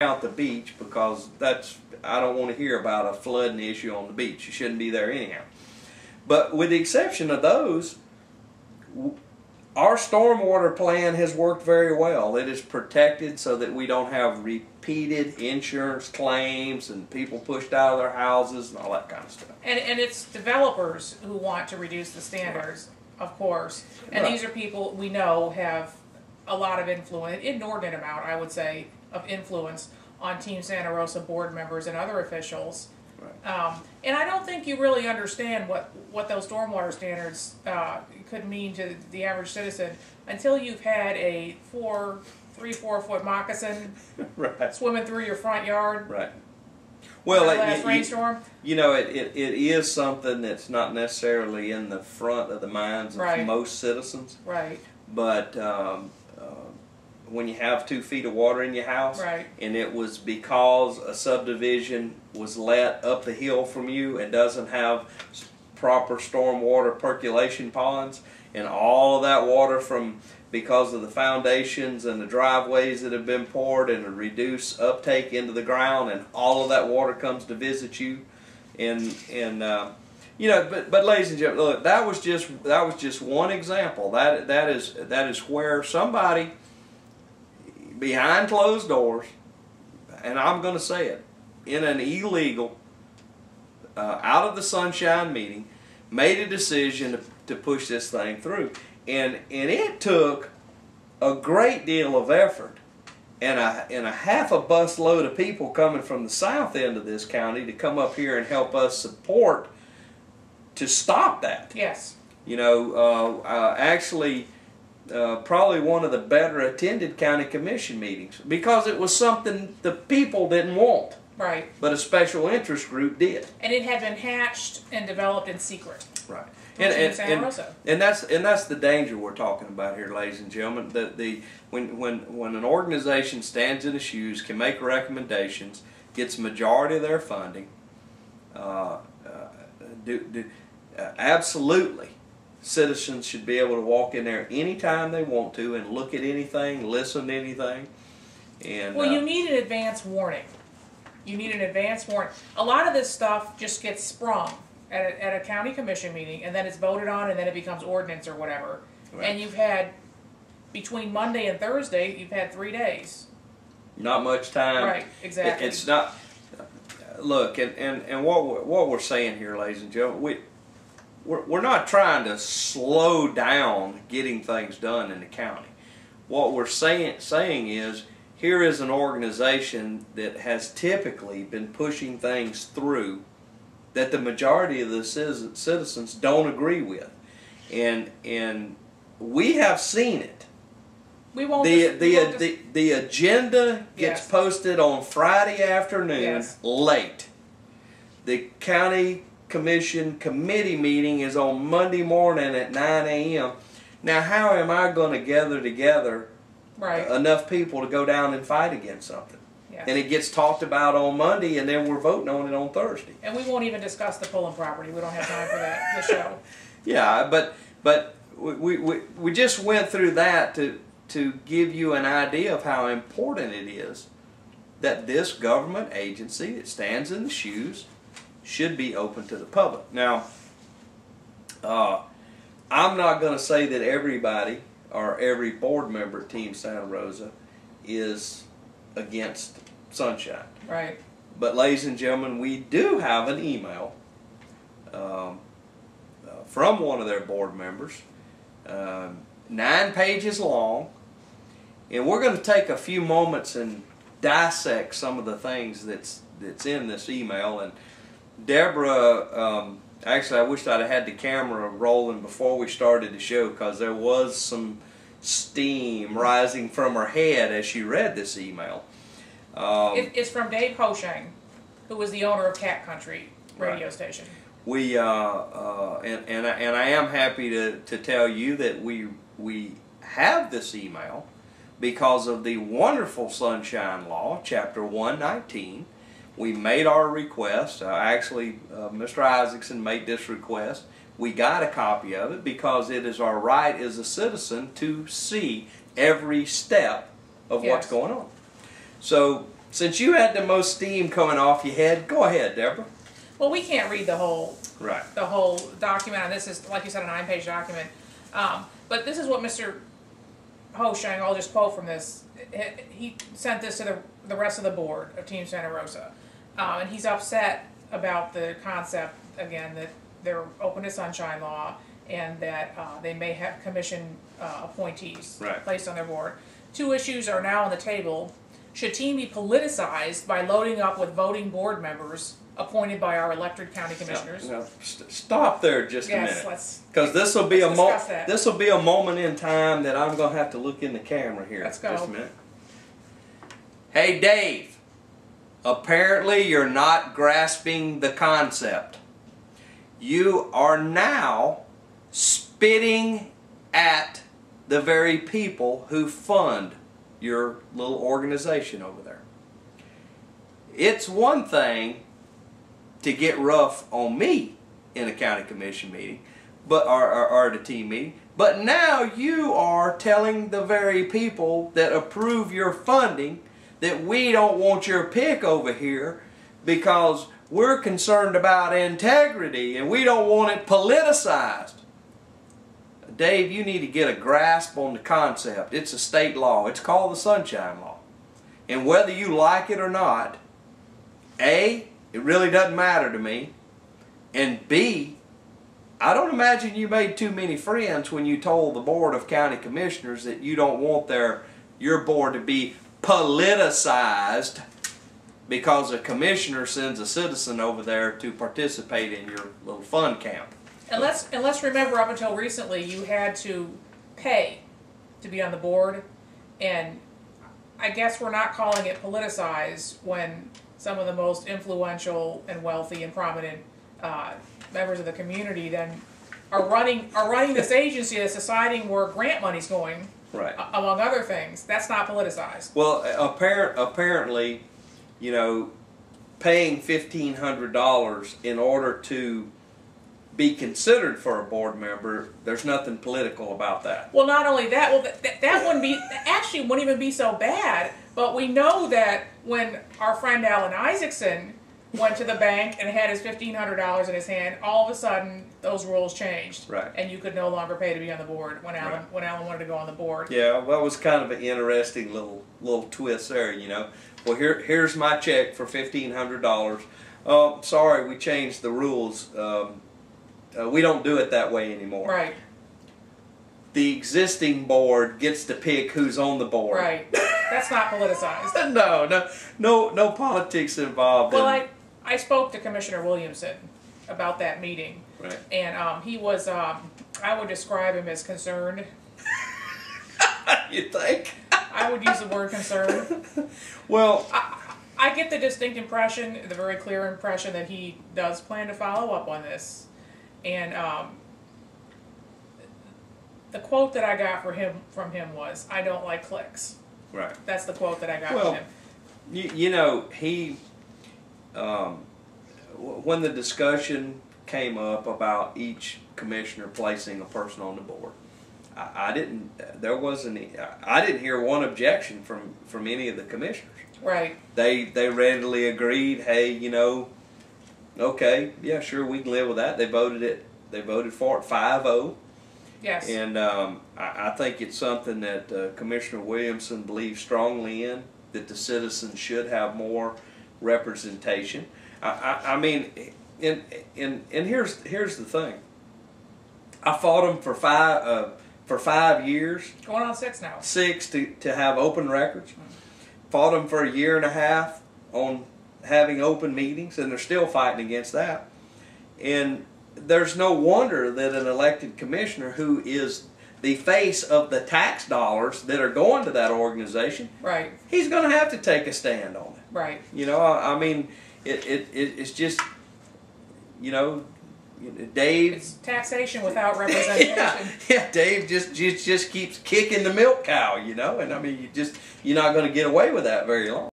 out the beach because I don't want to hear about a flooding issue on the beach. You shouldn't be there anyhow. But with the exception of those, our stormwater plan has worked very well. It is protected so that we don't have repeated insurance claims and people pushed out of their houses and all that kind of stuff. And it's developers who want to reduce the standards, of course. And these are people we know have a lot of influence, inordinate amount, I would say, of influence on Team Santa Rosa board members and other officials. And I don't think you really understand what those stormwater standards could mean to the average citizen until you've had a 4 foot moccasin swimming through your front yard. Well, last rainstorm. You know, it is something that's not necessarily in the front of the minds of most citizens. But when you have 2 feet of water in your house, and it was because a subdivision was let up the hill from you and doesn't have proper stormwater percolation ponds, and all of that water from because of the foundations and the driveways that have been poured and a reduced uptake into the ground, and all of that water comes to visit you, and you know, but ladies and gentlemen, look, that was just one example. That is where somebody behind closed doors, and I'm going to say it, in an illegal, out of the sunshine meeting, made a decision to push this thing through. And it took a great deal of effort and a half a bus load of people coming from the south end of this county to come up here and help us support to stop that. You know, actually, probably one of the better attended county commission meetings because it was something the people didn't want. But a special interest group did. And it had been hatched and developed in secret. And that's the danger we're talking about here, ladies and gentlemen. When an organization stands in the shoes, can make recommendations, gets majority of their funding, absolutely, citizens should be able to walk in there anytime they want to and look at anything, listen to anything. And well, you need an advance warning. You need an advance warning. A lot of this stuff just gets sprung at a county commission meeting, and then it's voted on, and then it becomes ordinance or whatever. And you've had, between Monday and Thursday, you've had 3 days. Not much time. Exactly. It's not. Look, and what we're saying here, ladies and gentlemen, we're not trying to slow down getting things done in the county. What we're saying is, here is an organization that has typically been pushing things through that the majority of the citizens don't agree with, and we have seen it. The agenda gets posted on Friday afternoon late. The county commission committee meeting is on Monday morning at 9 a.m. Now, how am I going to gather together enough people to go down and fight against something? And it gets talked about on Monday, and then we're voting on it on Thursday. And we won't even discuss the pulling property. We don't have time for that this show. But we just went through that to give you an idea of how important it is that this government agency that stands in the shoes should be open to the public. Now, I'm not going to say that everybody or every board member at Team Santa Rosa is against sunshine. But ladies and gentlemen, we do have an email from one of their board members, 9 pages long, and we're going to take a few moments and dissect some of the things that's in this email. And Deborah, actually I wished I'd have had the camera rolling before we started the show, because there was some steam rising from her head as she read this email. It's from Dave Hoshang, who was the owner of Cat Country radio station. We and I am happy to tell you that we have this email because of the wonderful Sunshine Law, Chapter 119. We made our request. Actually, Mr. Isaacson made this request. We got a copy of it because it is our right as a citizen to see every step of what's going on. So since you had the most steam coming off your head, go ahead, Deborah. Well, we can't read the whole document, and this is, like you said, a 9-page document. But this is what Mr. Hosheng, I'll just quote from this. He sent this to the rest of the board of Team Santa Rosa, and he's upset about the concept again that they're open to sunshine law and that they may have commission appointees placed on their board. 2 issues are now on the table. Should team be politicized by loading up with voting board members appointed by our elected county commissioners? No, stop there just a minute. Yes, because this will be a moment in time that I'm going to have to look in the camera here. Let's go. Just a minute. Hey, Dave. Apparently you're not grasping the concept. You are now spitting at the very people who fund your little organization over there. It's one thing to get rough on me in a county commission meeting, but or at a team meeting, but now you are telling the very people that approve your funding that we don't want your pick over here because we're concerned about integrity and we don't want it politicized. Dave, you need to get a grasp on the concept. It's a state law. It's called the Sunshine Law. And whether you like it or not, A, it really doesn't matter to me, and B, I don't imagine you made too many friends when you told the Board of County Commissioners that you don't want your board to be politicized because a commissioner sends a citizen over there to participate in your little fun camp. And let's remember, up until recently, you had to pay to be on the board, and I guess we're not calling it politicized when some of the most influential and wealthy and prominent members of the community then are running this agency that's deciding where grant money's going, among other things. That's not politicized. Well, apparently, you know, paying $1,500 in order to be considered for a board member, there's nothing political about that. Well, not only that, well, that wouldn't even be so bad, but we know that when our friend Alan Isaacson went to the bank and had his $1,500 in his hand, all of a sudden those rules changed. And you could no longer pay to be on the board when Alan wanted to go on the board. Yeah, well, it was kind of an interesting little twist there, you know. Well, here's my check for $1,500. Sorry, we changed the rules. We don't do it that way anymore. The existing board gets to pick who's on the board. That's not politicized. No politics involved. Well, I spoke to Commissioner Williamson about that meeting, and he was, I would describe him as concerned. You think? I would use the word concerned. Well, I get the distinct impression, the very clear impression, that he does plan to follow up on this. And the quote that I got from him was, "I don't like clicks." That's the quote that I got from him. You know, he, when the discussion came up about each commissioner placing a person on the board, I didn't hear one objection from any of the commissioners. They readily agreed. Hey, you know, okay, yeah, sure, we can live with that. They voted for it 5-0. Yes. And I think it's something that Commissioner Williamson believes strongly in, that the citizens should have more representation. I mean, and here's the thing. I fought him for 5 years. Going on 6 now. 6 to have open records. Fought him for 1.5 years on having open meetings, and they're still fighting against that. And there's no wonder that an elected commissioner who is the face of the tax dollars that are going to that organization, he's going to have to take a stand on it. You know, I mean, it's just, you know, Dave. It's taxation without representation. Yeah, Dave just keeps kicking the milk cow, you know, and I mean, you're not going to get away with that very long.